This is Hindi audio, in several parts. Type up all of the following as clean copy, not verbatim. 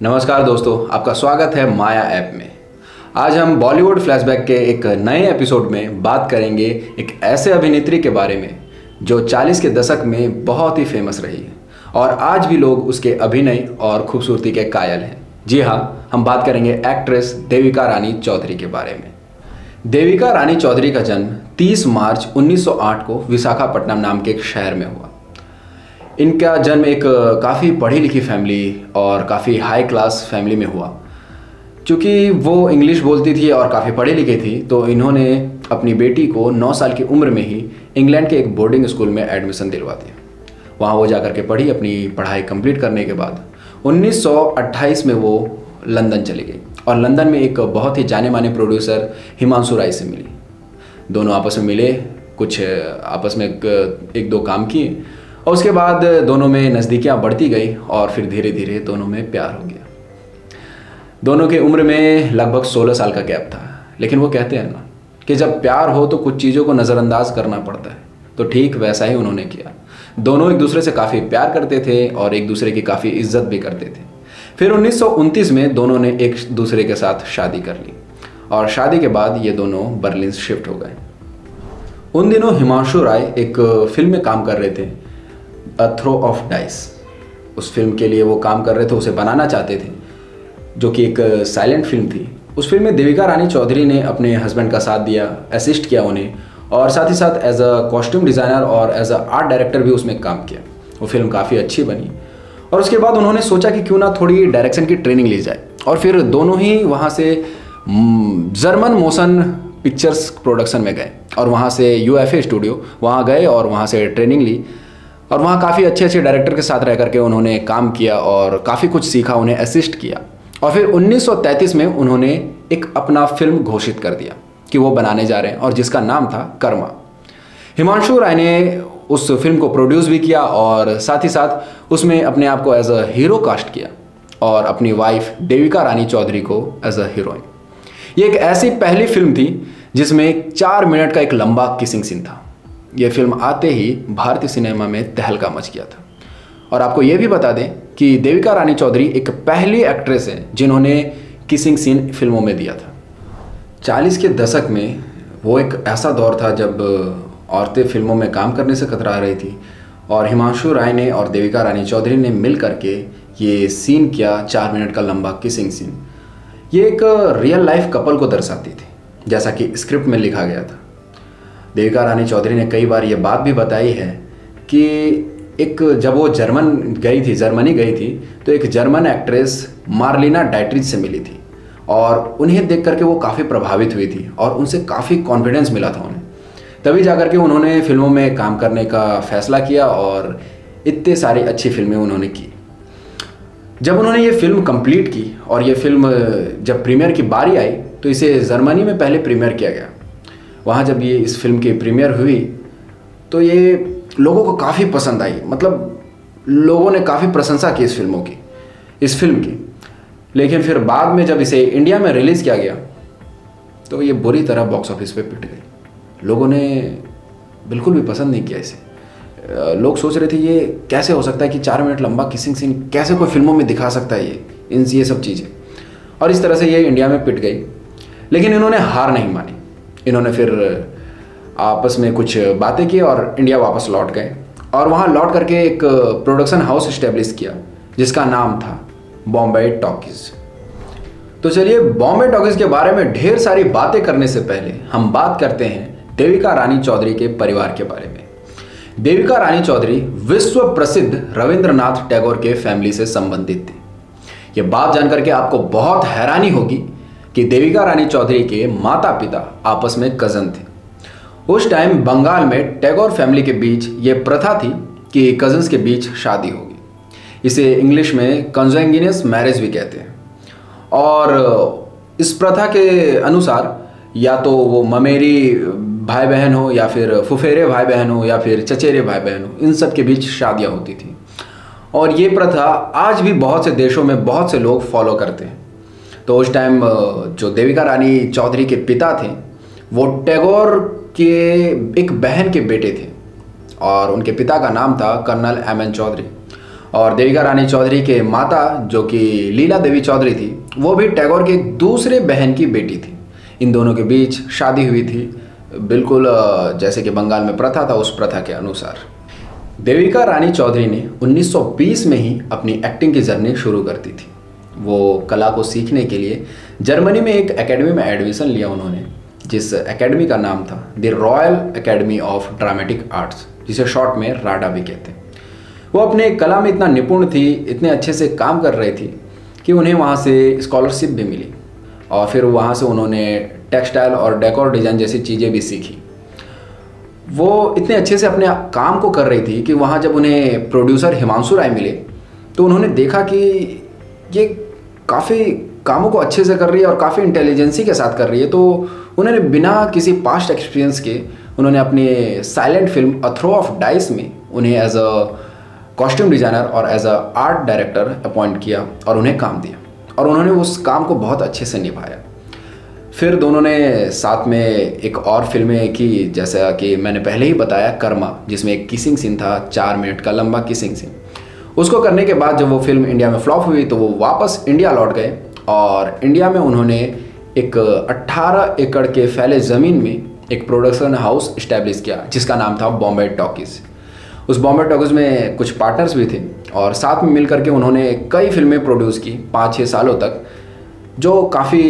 नमस्कार दोस्तों, आपका स्वागत है माया ऐप में। आज हम बॉलीवुड फ्लैशबैक के एक नए एपिसोड में बात करेंगे एक ऐसे अभिनेत्री के बारे में जो 40 के दशक में बहुत ही फेमस रही है और आज भी लोग उसके अभिनय और खूबसूरती के कायल हैं। जी हाँ, हम बात करेंगे एक्ट्रेस देविका रानी चौधरी के बारे में। देविका रानी चौधरी का जन्म 30 मार्च 1908 को विशाखापट्टनम नाम के एक शहर में हुआ। इनका जन्म एक काफ़ी पढ़ी लिखी फैमिली और काफ़ी हाई क्लास फैमिली में हुआ। चूँकि वो इंग्लिश बोलती थी और काफ़ी पढ़ी लिखी थी, तो इन्होंने अपनी बेटी को 9 साल की उम्र में ही इंग्लैंड के एक बोर्डिंग स्कूल में एडमिशन दिलवा दिया। वहाँ वो जाकर के पढ़ी। अपनी पढ़ाई कंप्लीट करने के बाद 1928 में वो लंदन चली गई और लंदन में एक बहुत ही जाने माने प्रोड्यूसर हिमांशु राय से मिली। दोनों आपस में मिले, कुछ आपस में एक दो काम किए और उसके बाद दोनों में नज़दीकियाँ बढ़ती गई और फिर धीरे धीरे दोनों में प्यार हो गया। दोनों की उम्र में लगभग 16 साल का गैप था, लेकिन वो कहते हैं ना कि जब प्यार हो तो कुछ चीज़ों को नज़रअंदाज करना पड़ता है, तो ठीक वैसा ही उन्होंने किया। दोनों एक दूसरे से काफ़ी प्यार करते थे और एक दूसरे की काफ़ी इज्जत भी करते थे। फिर 1929 में दोनों ने एक दूसरे के साथ शादी कर ली और शादी के बाद ये दोनों बर्लिन शिफ्ट हो गए। उन दिनों हिमांशु राय एक फिल्म में काम कर रहे थे, अ थ्रो ऑफ डाइस। उस फिल्म के लिए वो काम कर रहे थे, उसे बनाना चाहते थे, जो कि एक साइलेंट फिल्म थी। उस फिल्म में देविका रानी चौधरी ने अपने हस्बैंड का साथ दिया, असिस्ट किया उन्हें, और साथ ही साथ एज अ कॉस्ट्यूम डिज़ाइनर और एज अ आर्ट डायरेक्टर भी उसमें काम किया। वो फिल्म काफ़ी अच्छी बनी और उसके बाद उन्होंने सोचा कि क्यों ना थोड़ी डायरेक्शन की ट्रेनिंग ली जाए और फिर दोनों ही वहाँ से जर्मन मोशन पिक्चर्स प्रोडक्शन में गए और वहाँ से UFA स्टूडियो वहाँ गए और वहाँ से ट्रेनिंग ली और वहाँ काफ़ी अच्छे अच्छे डायरेक्टर के साथ रह करके उन्होंने काम किया और काफ़ी कुछ सीखा, उन्हें असिस्ट किया। और फिर 1933 में उन्होंने एक अपना फिल्म घोषित कर दिया कि वो बनाने जा रहे हैं और जिसका नाम था कर्मा। हिमांशु राय ने उस फिल्म को प्रोड्यूस भी किया और साथ ही साथ उसमें अपने आप को एज अ हीरो कास्ट किया और अपनी वाइफ देविका रानी चौधरी को एज अ हीरोइन। ये एक ऐसी पहली फिल्म थी जिसमें 4 मिनट का एक लंबा किसिंग सीन था। ये फिल्म आते ही भारतीय सिनेमा में तहलका मच गया था। और आपको ये भी बता दें कि देविका रानी चौधरी एक पहली एक्ट्रेस है जिन्होंने किसिंग सीन फिल्मों में दिया था। 40 के दशक में वो एक ऐसा दौर था जब औरतें फिल्मों में काम करने से कतरा रही थी और हिमांशु राय ने और देविका रानी चौधरी ने मिल करके ये सीन किया, 4 मिनट का लंबा किसिंग सीन। ये एक रियल लाइफ कपल को दर्शाती थी, जैसा कि स्क्रिप्ट में लिखा गया था। देविका रानी चौधरी ने कई बार ये बात भी बताई है कि जब वो जर्मनी गई थी तो एक जर्मन एक्ट्रेस मार्लिना डाइट्रिच से मिली थी और उन्हें देख करके वो काफ़ी प्रभावित हुई थी और उनसे काफ़ी कॉन्फिडेंस मिला था उन्हें। तभी जाकर के उन्होंने फिल्मों में काम करने का फैसला किया और इतने सारी अच्छी फिल्में उन्होंने की। जब उन्होंने ये फिल्म कंप्लीट की और ये फिल्म जब प्रीमियर की बारी आई तो इसे जर्मनी में पहले प्रीमियर किया गया। वहाँ जब ये इस फिल्म की प्रीमियर हुई तो ये लोगों को काफ़ी पसंद आई, मतलब लोगों ने काफ़ी प्रशंसा की इस फिल्म की। लेकिन फिर बाद में जब इसे इंडिया में रिलीज़ किया गया तो ये बुरी तरह बॉक्स ऑफिस पे पिट गई। लोगों ने बिल्कुल भी पसंद नहीं किया इसे। लोग सोच रहे थे ये कैसे हो सकता है कि 4 मिनट लंबा किसिंग सीन कैसे कोई फिल्मों में दिखा सकता है ये सब चीज़ें, और इस तरह से ये इंडिया में पिट गई। लेकिन इन्होंने हार नहीं मानी। इन्होंने फिर आपस में कुछ बातें की और इंडिया वापस लौट गए और वहाँ लौट करके एक प्रोडक्शन हाउस इस्टेब्लिश किया जिसका नाम था बॉम्बे टॉकीज़। तो चलिए, बॉम्बे टॉकीज़ के बारे में ढेर सारी बातें करने से पहले हम बात करते हैं देविका रानी चौधरी के परिवार के बारे में। देविका रानी चौधरी विश्व प्रसिद्ध रविंद्रनाथ टैगोर के फैमिली से संबंधित थी। ये बात जानकर के आपको बहुत हैरानी होगी कि देविका रानी चौधरी के माता पिता आपस में कज़न थे। उस टाइम बंगाल में टैगोर फैमिली के बीच ये प्रथा थी कि कज़न्स के बीच शादी होगी। इसे इंग्लिश में कंजंगिनियस मैरिज भी कहते हैं। और इस प्रथा के अनुसार या तो वो ममेरी भाई बहन हो या फिर फुफेरे भाई बहन हो या फिर चचेरे भाई बहन हो, इन सब के बीच शादियाँ होती थी। और ये प्रथा आज भी बहुत से देशों में बहुत से लोग फॉलो करते हैं। तो उस टाइम जो देविका रानी चौधरी के पिता थे वो टैगोर के एक बहन के बेटे थे और उनके पिता का नाम था कर्नल एम एन चौधरी। और देविका रानी चौधरी के माता जो कि लीला देवी चौधरी थी, वो भी टैगोर के एक दूसरे बहन की बेटी थी। इन दोनों के बीच शादी हुई थी, बिल्कुल जैसे कि बंगाल में प्रथा था उस प्रथा के अनुसार। देविका रानी चौधरी ने 1920 में ही अपनी एक्टिंग की जर्नी शुरू कर दी थी। वो कला को सीखने के लिए जर्मनी में एक एकेडमी में एडमिशन लिया उन्होंने, जिस एकेडमी का नाम था the royal academy of dramatic arts, जिसे शॉर्ट में राडा भी कहते हैं। वो अपने कला में इतना निपुण थी, इतने अच्छे से काम कर रही थी कि उन्हें वहाँ से स्कॉलरशिप भी मिली और फिर वहाँ से उन्होंने टेक्सटाइल और डेकोर डिज़ाइन जैसी चीज़ें भी सीखी। वो इतने अच्छे से अपने काम को कर रही थी कि वहाँ जब उन्हें प्रोड्यूसर हिमांशु राय मिले तो उन्होंने देखा कि ये काफ़ी कामों को अच्छे से कर रही है और काफ़ी इंटेलिजेंसी के साथ कर रही है। तो उन्होंने बिना किसी पास्ट एक्सपीरियंस के उन्होंने अपनी silent film a throw of dice में उन्हें एज अ कॉस्ट्यूम डिज़ाइनर और as a art director appoint किया और उन्हें काम दिया और उन्होंने उस काम को बहुत अच्छे से निभाया। फिर दोनों ने साथ में एक और फिल्में की, जैसा कि मैंने पहले ही बताया कर्मा, जिसमें एक किसिंग सीन था, 4 मिनट का लंबा किसिंग सीन। उसको करने के बाद जब वो फिल्म इंडिया में फ्लॉप हुई तो वो वापस इंडिया लौट गए और इंडिया में उन्होंने एक 18 एकड़ के फैले ज़मीन में एक प्रोडक्शन हाउस इस्टेब्लिश किया जिसका नाम था बॉम्बे टॉकीज़। उस बॉम्बे टॉकीज़ में कुछ पार्टनर्स भी थे और साथ में मिल करके उन्होंने कई फिल्में प्रोड्यूस की 5-6 सालों तक, जो काफ़ी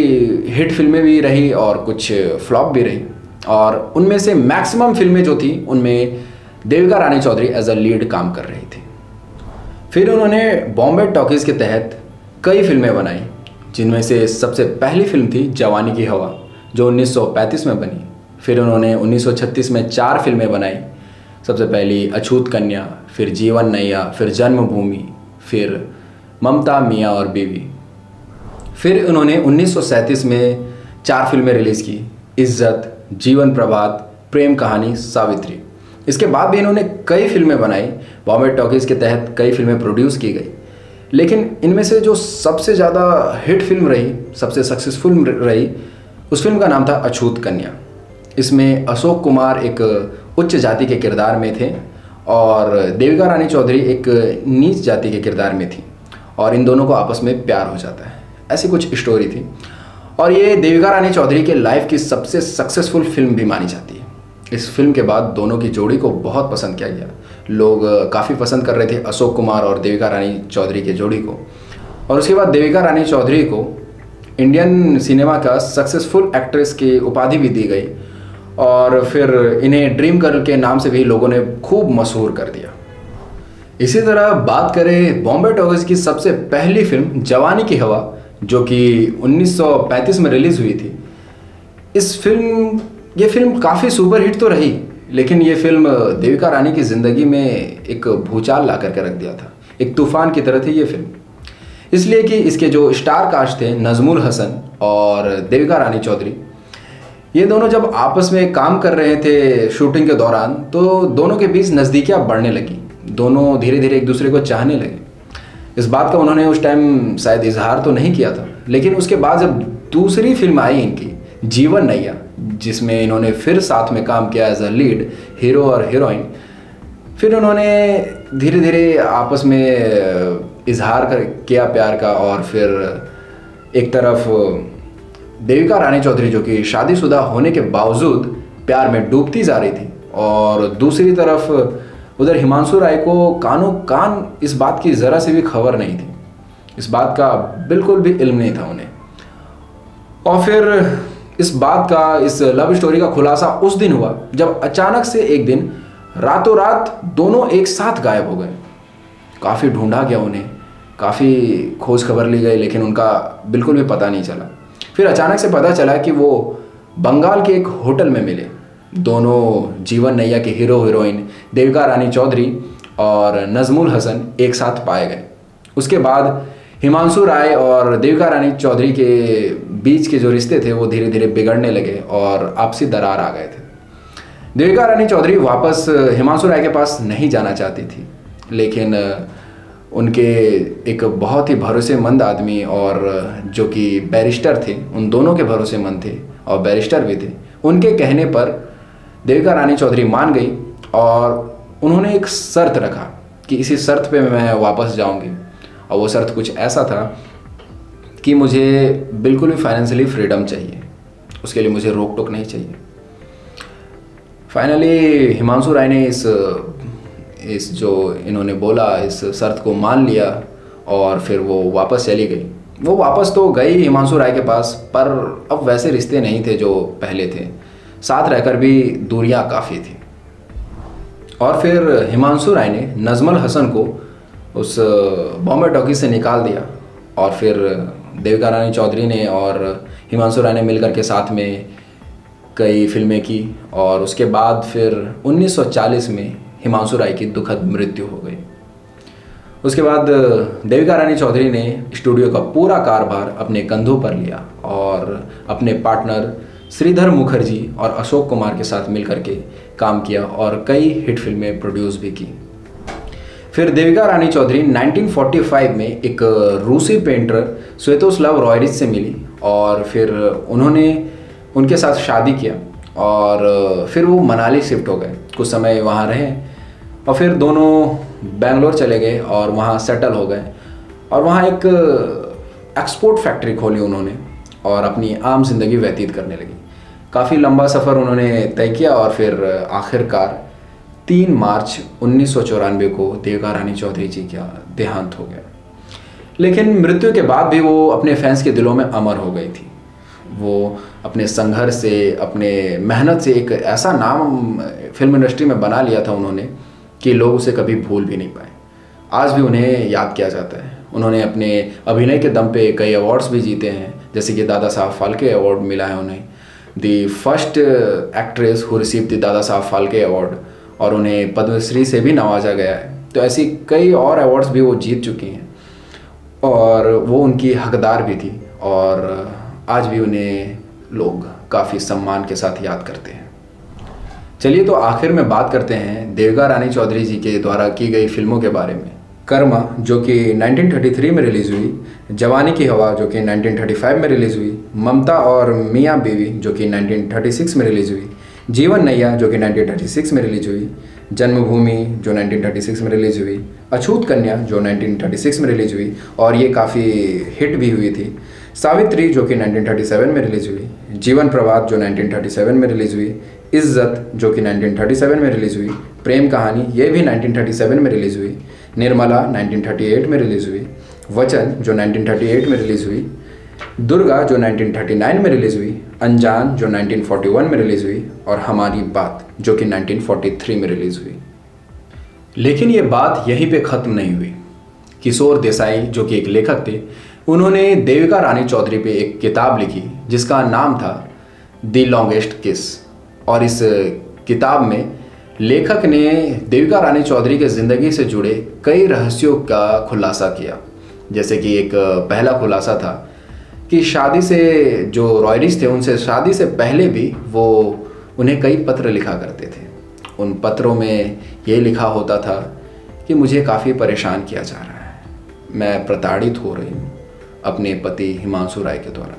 हिट फिल्में भी रही और कुछ फ्लॉप भी रही। और उनमें से मैक्सिमम फिल्में जो थी उनमें Devika Rani Chaudhary as a lead काम कर रही थी। फिर उन्होंने बॉम्बे टॉकीज़ के तहत कई फिल्में बनाई, जिनमें से सबसे पहली फिल्म थी जवानी की हवा, जो 1935 में बनी। फिर उन्होंने 1936 में 4 फिल्में बनाई। सबसे पहली अछूत कन्या, फिर जीवन नैया, फिर जन्मभूमि, फिर ममता मियाँ और बीवी। फिर उन्होंने 1937 में 4 फिल्में रिलीज़ की, इज्जत, जीवन प्रभात, प्रेम कहानी, सावित्री। इसके बाद भी इन्होंने कई फिल्में बनाई, बॉम्बे टॉकीज़ के तहत कई फिल्में प्रोड्यूस की गई। लेकिन इनमें से जो सबसे ज़्यादा हिट फिल्म रही, सबसे सक्सेसफुल रही, उस फिल्म का नाम था अछूत कन्या। इसमें अशोक कुमार एक उच्च जाति के किरदार में थे और देविका रानी चौधरी एक नीच जाति के किरदार में थी और इन दोनों को आपस में प्यार हो जाता है। ऐसी कुछ स्टोरी थी और ये देविका रानी चौधरी के लाइफ की सबसे सक्सेसफुल फिल्म भी मानी जाती है। इस फिल्म के बाद दोनों की जोड़ी को बहुत पसंद किया गया। लोग काफ़ी पसंद कर रहे थे अशोक कुमार और देविका रानी चौधरी के जोड़ी को। और उसके बाद देविका रानी चौधरी को इंडियन सिनेमा का सक्सेसफुल एक्ट्रेस की उपाधि भी दी गई और फिर इन्हें ड्रीम गर्ल के नाम से भी लोगों ने खूब मशहूर कर दिया। इसी तरह बात करें बॉम्बे टॉकीज़ की सबसे पहली फिल्म जवानी की हवा, जो कि 1935 में रिलीज़ हुई थी। ये फिल्म काफ़ी सुपरहिट तो रही, लेकिन ये फिल्म देविका रानी की ज़िंदगी में एक भूचाल ला करके रख दिया था। एक तूफान की तरह थी ये फिल्म, इसलिए कि इसके जो स्टार कास्ट थे नजमुल हसन और देविका रानी चौधरी, ये दोनों जब आपस में काम कर रहे थे शूटिंग के दौरान तो दोनों के बीच नज़दीकियाँ बढ़ने लगी। दोनों धीरे धीरे एक दूसरे को चाहने लगे। इस बात का उन्होंने उस टाइम शायद इजहार तो नहीं किया था, लेकिन उसके बाद जब दूसरी फिल्म आई इनकी जीवन नैया, जिसमें इन्होंने फिर साथ में काम किया एज अ लीड हीरो और हीरोइन, फिर उन्होंने धीरे धीरे आपस में इजहार किया प्यार का। और फिर एक तरफ देविका रानी चौधरी जो कि शादीशुदा होने के बावजूद प्यार में डूबती जा रही थी और दूसरी तरफ उधर हिमांशु राय को कानों कान इस बात की ज़रा सी भी खबर नहीं थी, इस बात का बिल्कुल भी इल्म नहीं था उन्हें। और फिर इस लव स्टोरी का खुलासा उस दिन हुआ जब अचानक से एक दिन रातों रात दोनों एक साथ गायब हो गए। काफ़ी ढूंढा गया उन्हें, काफ़ी खोज खबर ली गई, लेकिन उनका बिल्कुल भी पता नहीं चला। फिर अचानक से पता चला कि वो बंगाल के एक होटल में मिले। दोनों जीवन नैया के हीरो हीरोइन देविका रानी चौधरी और नजमुल हसन एक साथ पाए गए। उसके बाद हिमांशु राय और देविका रानी चौधरी के बीच के जो रिश्ते थे वो धीरे धीरे बिगड़ने लगे और आपसी दरार आ गए थे। देविका रानी चौधरी वापस हिमांशु राय के पास नहीं जाना चाहती थी, लेकिन उनके एक बहुत ही भरोसेमंद आदमी और जो कि बैरिस्टर थे, उन दोनों के भरोसेमंद थे और बैरिस्टर भी थे, उनके कहने पर देविका रानी चौधरी मान गई और उन्होंने एक शर्त रखा कि इसी शर्त पे मैं वापस जाऊंगी, और वो शर्त कुछ ऐसा था कि मुझे बिल्कुल भी फाइनेंशियली फ्रीडम चाहिए, उसके लिए मुझे रोक टोक नहीं चाहिए। फाइनली हिमांशु राय ने इस जो इन्होंने बोला इस शर्त को मान लिया, और फिर वो वापस चली गई। वो वापस तो गई हिमांशु राय के पास, पर अब वैसे रिश्ते नहीं थे जो पहले थे, साथ रहकर भी दूरियां काफ़ी थी। और फिर हिमांशु राय ने नजमल हसन को उस बॉम्बे टॉकीज से निकाल दिया, और फिर देविका रानी चौधरी ने और हिमांशु राय ने मिलकर के साथ में कई फिल्में की, और उसके बाद फिर 1940 में हिमांशु राय की दुखद मृत्यु हो गई। उसके बाद देविका रानी चौधरी ने स्टूडियो का पूरा कारभार अपने कंधों पर लिया, और अपने पार्टनर श्रीधर मुखर्जी और अशोक कुमार के साथ मिलकर के काम किया, और कई हिट फिल्में प्रोड्यूस भी की। फिर देविका रानी चौधरी 1945 में एक रूसी पेंटर स्वेतोस्लाव रॉयरिच से मिली, और फिर उन्होंने उनके साथ शादी किया, और फिर वो मनाली शिफ्ट हो गए, कुछ समय वहाँ रहे, और फिर दोनों बेंगलोर चले गए और वहाँ सेटल हो गए, और वहाँ एक एक्सपोर्ट फैक्ट्री खोली उन्होंने, और अपनी आम जिंदगी व्यतीत करने लगी। काफ़ी लंबा सफ़र उन्होंने तय किया, और फिर आखिरकार 3 मार्च 1994 को देविका रानी चौधरी जी का देहांत हो गया। लेकिन मृत्यु के बाद भी वो अपने फैंस के दिलों में अमर हो गई थी। वो अपने संघर्ष से, अपने मेहनत से एक ऐसा नाम फिल्म इंडस्ट्री में बना लिया था उन्होंने कि लोग उसे कभी भूल भी नहीं पाए। आज भी उन्हें याद किया जाता है। उन्होंने अपने अभिनय के दम पे कई अवार्ड्स भी जीते हैं, जैसे कि दादा साहब फाल्के अवार्ड मिला है उन्हें, the first actress who receive the Dada Saheb Phalke award, और उन्हें पद्मश्री से भी नवाजा गया है। तो ऐसी कई और अवार्ड्स भी वो जीत चुकी हैं, और वो उनकी हकदार भी थी, और आज भी उन्हें लोग काफ़ी सम्मान के साथ याद करते हैं। चलिए तो आखिर में बात करते हैं देविका रानी चौधरी जी के द्वारा की गई फिल्मों के बारे में। कर्मा जो कि 1933 में रिलीज़ हुई, जवानी की हवा जो कि 1935 में रिलीज़ हुई, ममता और मियाँ बीवी जो कि 1936 में रिलीज़ हुई, जीवन नैया जो कि 1936 में रिलीज़ हुई, जन्मभूमि जो 1936 में रिलीज़ हुई, अछूत कन्या जो 1936 में रिलीज़ हुई और ये काफ़ी हिट भी हुई थी, सावित्री जो कि 1937 में रिलीज़ हुई, जीवन प्रभात जो 1937 में रिलीज़ हुई, इज्जत जो कि 1937 में रिलीज़ हुई, प्रेम कहानी ये भी 1937 में रिलीज़ हुई, निर्मला 1938 में रिलीज़ हुई, वचन जो 1938 में रिलीज़ हुई, दुर्गा जो 1939 में रिलीज़ हुई, अनजान जो 1941 में रिलीज़ हुई और हमारी बात जो कि 1943 में रिलीज़ हुई। लेकिन ये बात यहीं पे ख़त्म नहीं हुई। किशोर देसाई जो कि एक लेखक थे, उन्होंने देविका रानी चौधरी पे एक किताब लिखी जिसका नाम था द लॉन्गेस्ट किस, और इस किताब में लेखक ने देविका रानी चौधरी के ज़िंदगी से जुड़े कई रहस्यों का खुलासा किया। जैसे कि एक पहला खुलासा था कि शादी से जो रॉयरिच थे उनसे शादी से पहले भी वो उन्हें कई पत्र लिखा करते थे। उन पत्रों में ये लिखा होता था कि मुझे काफ़ी परेशान किया जा रहा है, मैं प्रताड़ित हो रही हूँ अपने पति हिमांशु राय के द्वारा।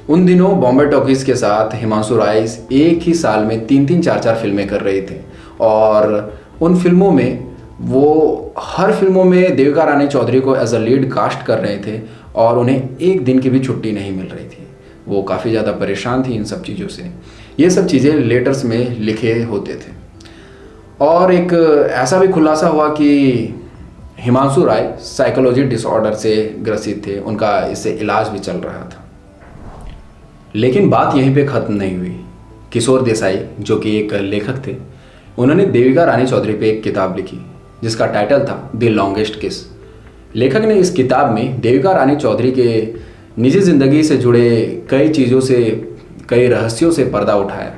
उन दिनों बॉम्बे टॉकीज़ के साथ हिमांशु राय एक ही साल में 3-3, 4-4 फिल्में कर रहे थे, और उन फिल्मों में वो हर फिल्मों में देविका रानी चौधरी को एज अ लीड कास्ट कर रहे थे, और उन्हें एक दिन की भी छुट्टी नहीं मिल रही थी। वो काफ़ी ज़्यादा परेशान थी इन सब चीज़ों से। ये सब चीज़ें लेटर्स में लिखे होते थे। और एक ऐसा भी खुलासा हुआ कि हिमांशु राय साइकोलॉजी डिसऑर्डर से ग्रसित थे, उनका इससे इलाज भी चल रहा था। लेकिन बात यहीं पे ख़त्म नहीं हुई। किशोर देसाई जो कि एक लेखक थे, उन्होंने देविका रानी चौधरी पे एक किताब लिखी जिसका टाइटल था द लॉन्गेस्ट किस। लेखक ने इस किताब में देविका रानी चौधरी के निजी ज़िंदगी से जुड़े कई चीज़ों से, कई रहस्यों से पर्दा उठाया।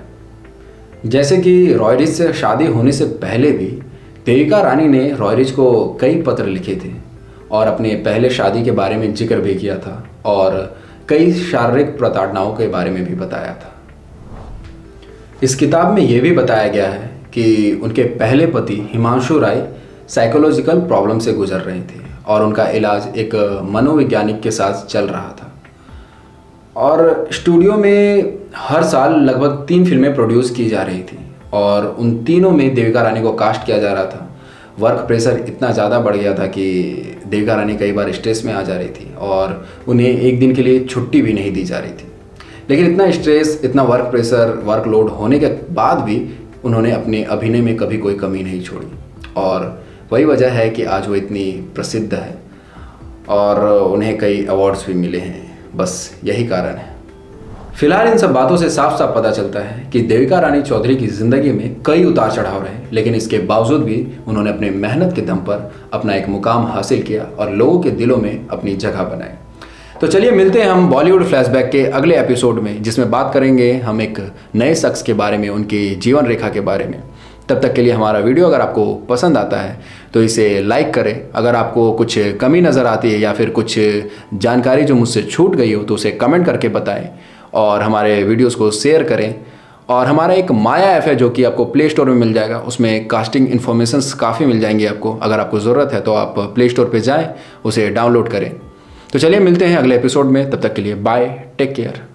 जैसे कि रॉयरिच से शादी होने से पहले भी देविका रानी ने रॉयरिच को कई पत्र लिखे थे और अपने पहले शादी के बारे में जिक्र भी किया था, और कई शारीरिक प्रताड़नाओं के बारे में भी बताया था। इस किताब में यह भी बताया गया है कि उनके पहले पति हिमांशु राय साइकोलॉजिकल प्रॉब्लम से गुजर रहे थे और उनका इलाज एक मनोवैज्ञानिक के साथ चल रहा था। और स्टूडियो में हर साल लगभग 3 फिल्में प्रोड्यूस की जा रही थी और उन तीनों में देविका रानी को कास्ट किया जा रहा था। वर्क प्रेशर इतना ज़्यादा बढ़ गया था कि देविका रानी कई बार स्ट्रेस में आ जा रही थी और उन्हें एक दिन के लिए छुट्टी भी नहीं दी जा रही थी। लेकिन इतना स्ट्रेस, इतना वर्क प्रेशर, वर्कलोड होने के बाद भी उन्होंने अपने अभिनय में कभी कोई कमी नहीं छोड़ी और वही वजह है कि आज वो इतनी प्रसिद्ध है और उन्हें कई अवार्ड्स भी मिले हैं। बस यही कारण है। फिलहाल इन सब बातों से साफ साफ पता चलता है कि देविका रानी चौधरी की ज़िंदगी में कई उतार चढ़ाव रहे, लेकिन इसके बावजूद भी उन्होंने अपने मेहनत के दम पर अपना एक मुकाम हासिल किया और लोगों के दिलों में अपनी जगह बनाई। तो चलिए मिलते हैं हम बॉलीवुड फ्लैशबैक के अगले एपिसोड में, जिसमें बात करेंगे हम एक नए शख्स के बारे में, उनकी जीवन रेखा के बारे में। तब तक के लिए हमारा वीडियो अगर आपको पसंद आता है तो इसे लाइक करें। अगर आपको कुछ कमी नज़र आती है या फिर कुछ जानकारी जो मुझसे छूट गई हो तो उसे कमेंट करके बताएं और हमारे वीडियोस को शेयर करें। और हमारा एक माया ऐप है जो कि आपको प्ले स्टोर में मिल जाएगा, उसमें कास्टिंग इन्फॉर्मेशंस काफ़ी मिल जाएंगी आपको। अगर आपको ज़रूरत है तो आप प्ले स्टोर पर जाएँ, उसे डाउनलोड करें। तो चलिए मिलते हैं अगले एपिसोड में, तब तक के लिए बाय, टेक केयर।